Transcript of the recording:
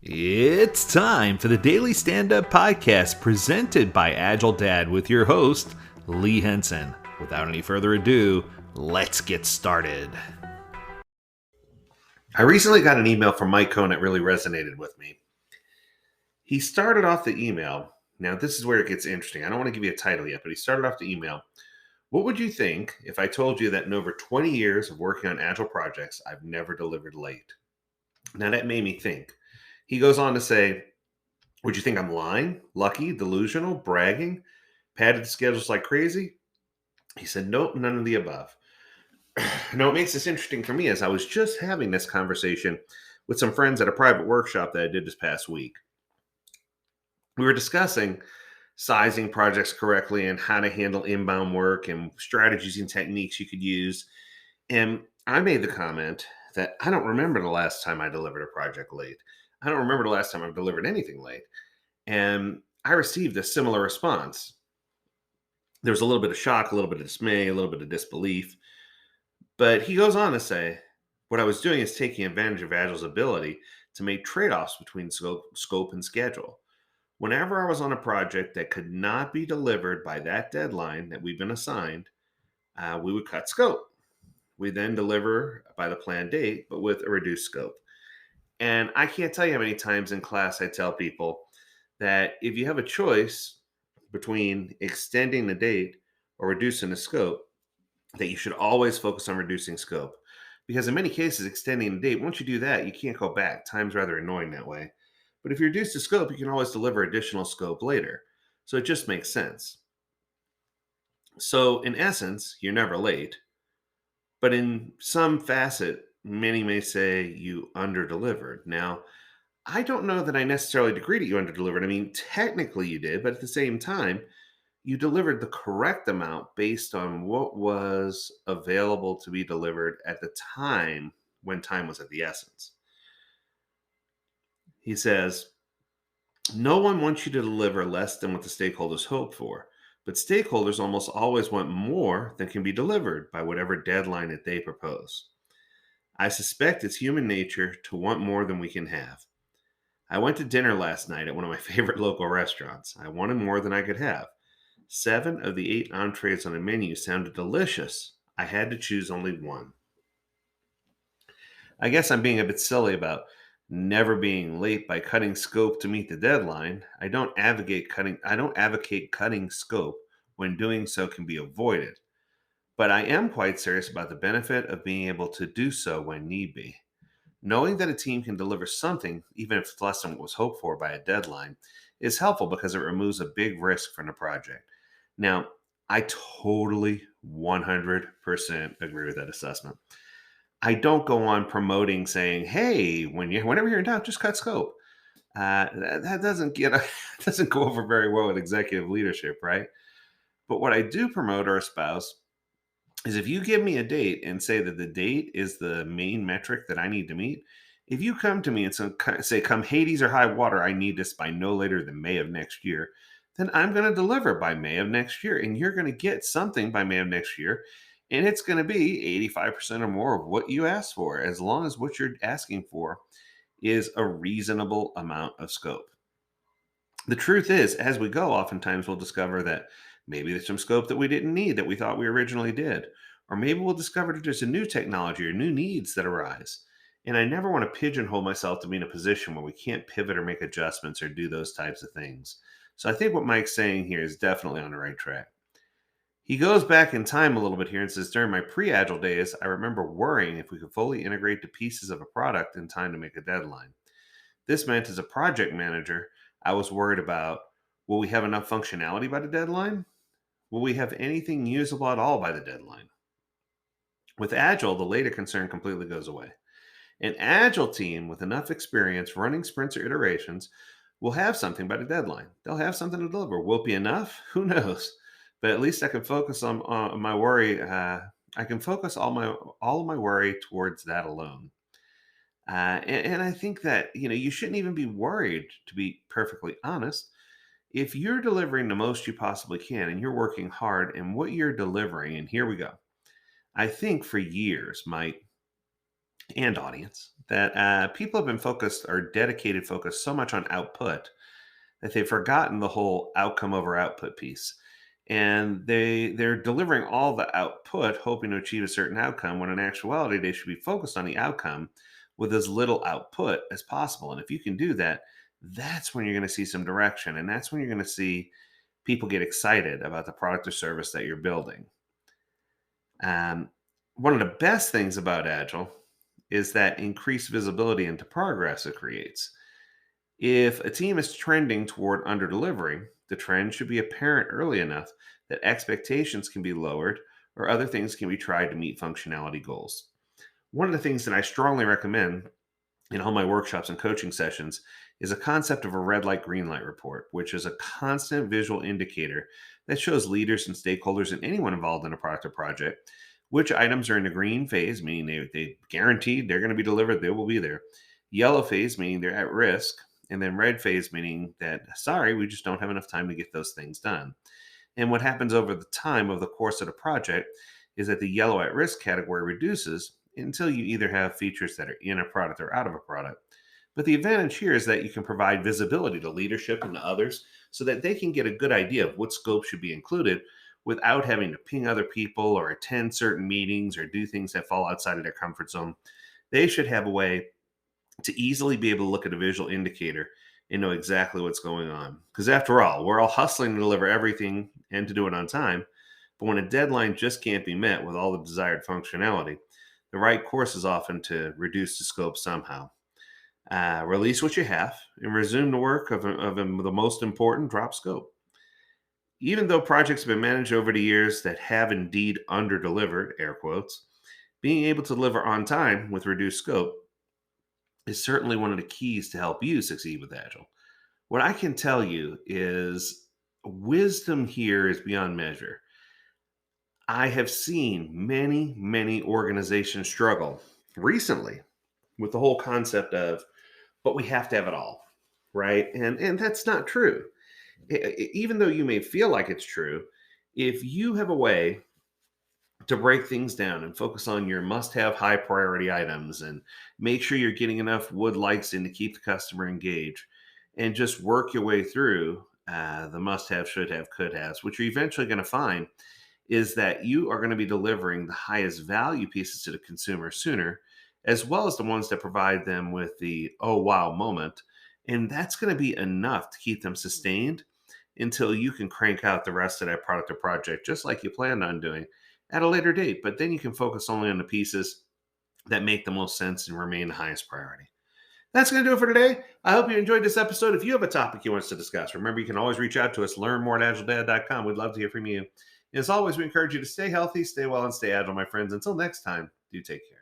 It's time for the Daily Stand Up Podcast presented by Agile Dad with your host, Lee Henson. Without any further ado, let's get started. I recently got an email from Mike Cohn that really resonated with me. He started off the email. Now, this is where it gets interesting. I don't want to give you a title yet, but he started off the email. What would you think if I told you that in over 20 years of working on Agile projects, I've never delivered late? Now, that made me think. He goes on to say, would you think I'm lying, lucky, delusional, bragging, padded the schedules like crazy? He said, nope, none of the above. Now, what makes this interesting for me is I was just having this conversation with some friends at a private workshop that I did this past week. We were discussing sizing projects correctly and how to handle inbound work and strategies and techniques you could use. And I made the comment that I don't remember the last time I delivered a project late. I don't remember the last time I've delivered anything late. And I received a similar response. There was a little bit of shock, a little bit of dismay, a little bit of disbelief. But he goes on to say, what I was doing is taking advantage of Agile's ability to make trade offs between scope and schedule. Whenever I was on a project that could not be delivered by that deadline that we've been assigned, we would cut scope. We then deliver by the planned date, but with a reduced scope. And I can't tell you how many times in class I tell people that if you have a choice between extending the date or reducing the scope, that you should always focus on reducing scope. Because in many cases, extending the date, once you do that, you can't go back. Time's rather annoying that way. But if you reduce the scope, you can always deliver additional scope later. So it just makes sense. So in essence, you're never late. But in some facet, many may say you underdelivered. Now, I don't know that I necessarily agree that you underdelivered. I mean, technically you did, but at the same time, you delivered the correct amount based on what was available to be delivered at the time when time was of the essence. He says, no one wants you to deliver less than what the stakeholders hope for, but stakeholders almost always want more than can be delivered by whatever deadline that they propose. I suspect it's human nature to want more than we can have. I went to dinner last night at one of my favorite local restaurants. I wanted more than I could have. 7 of the 8 entrees on the menu sounded delicious. I had to choose only one. I guess I'm being a bit silly about never being late by cutting scope to meet the deadline. I don't advocate cutting scope when doing so can be avoided. But I am quite serious about the benefit of being able to do so when need be. Knowing that a team can deliver something, even if it's less than what was hoped for by a deadline, is helpful because it removes a big risk from the project. Now, I totally 100% agree with that assessment. I don't go on promoting saying, "Hey, whenever you're in doubt, just cut scope." That doesn't doesn't go over very well with executive leadership, right? But what I do promote or espouse is if you give me a date and say that the date is the main metric that I need to meet, if you come to me and say, come Hades or high water, I need this by no later than May of next year, then I'm going to deliver by May of next year. And you're going to get something by May of next year. And it's going to be 85% or more of what you asked for, as long as what you're asking for is a reasonable amount of scope. The truth is, as we go, oftentimes we'll discover that maybe there's some scope that we didn't need that we thought we originally did. Or maybe we'll discover that there's a new technology or new needs that arise. And I never want to pigeonhole myself to be in a position where we can't pivot or make adjustments or do those types of things. So I think what Mike's saying here is definitely on the right track. He goes back in time a little bit here and says, during my pre-Agile days, I remember worrying if we could fully integrate the pieces of a product in time to make a deadline. This meant as a project manager, I was worried about, will we have enough functionality by the deadline? Will we have anything usable at all by the deadline? With Agile, the later concern completely goes away. An Agile team with enough experience running sprints or iterations will have something by the deadline. They'll have something to deliver. Will it be enough? Who knows? But at least I can focus on my worry. I can focus all of my worry towards that alone. And I think that you shouldn't even be worried, to be perfectly honest. If you're delivering the most you possibly can and you're working hard and what you're delivering, and here we go. I think for years, Mike, and audience that people have been focused or dedicated focused so much on output that they've forgotten the whole outcome over output piece. And they're delivering all the output hoping to achieve a certain outcome when in actuality they should be focused on the outcome with as little output as possible. And if you can do that, that's when you're going to see some direction, and that's when you're going to see people get excited about the product or service that you're building. um, One of the best things about Agile is that increased visibility into progress it creates. If a team is trending toward under-delivering, the trend should be apparent early enough that expectations can be lowered or other things can be tried to meet functionality goals. One of the things that I strongly recommend in all my workshops and coaching sessions is a concept of a red light, green light report, which is a constant visual indicator that shows leaders and stakeholders and anyone involved in a product or project which items are in the green phase, meaning they guaranteed they're going to be delivered, they will be there. Yellow phase, meaning they're at risk. And then red phase, meaning that, sorry, we just don't have enough time to get those things done. And what happens over the time of the course of the project is that the yellow at risk category reduces until you either have features that are in a product or out of a product. But the advantage here is that you can provide visibility to leadership and to others so that they can get a good idea of what scope should be included without having to ping other people or attend certain meetings or do things that fall outside of their comfort zone. They should have a way to easily be able to look at a visual indicator and know exactly what's going on. Because after all, we're all hustling to deliver everything and to do it on time. But when a deadline just can't be met with all the desired functionality, the right course is often to reduce the scope somehow. Release what you have and resume the work of the most important drop scope. Even though projects have been managed over the years that have indeed under delivered, air quotes, being able to deliver on time with reduced scope is certainly one of the keys to help you succeed with Agile. What I can tell you is wisdom here is beyond measure. I have seen many, many organizations struggle recently with the whole concept of, but we have to have it all, right? And that's not true. Even though you may feel like it's true, if you have a way to break things down and focus on your must have high priority items and make sure you're getting enough wood lights in to keep the customer engaged and just work your way through the must have, should have, could haves, which you're eventually going to find is that you are going to be delivering the highest value pieces to the consumer sooner, as well as the ones that provide them with the oh wow moment. And that's going to be enough to keep them sustained until you can crank out the rest of that product or project just like you planned on doing at a later date. But then you can focus only on the pieces that make the most sense and remain the highest priority. That's going to do it for today. I hope you enjoyed this episode. If you have a topic you want us to discuss, remember you can always reach out to us, learn more at agiledad.com. We'd love to hear from you. As always, we encourage you to stay healthy, stay well, and stay agile, my friends. Until next time, do take care.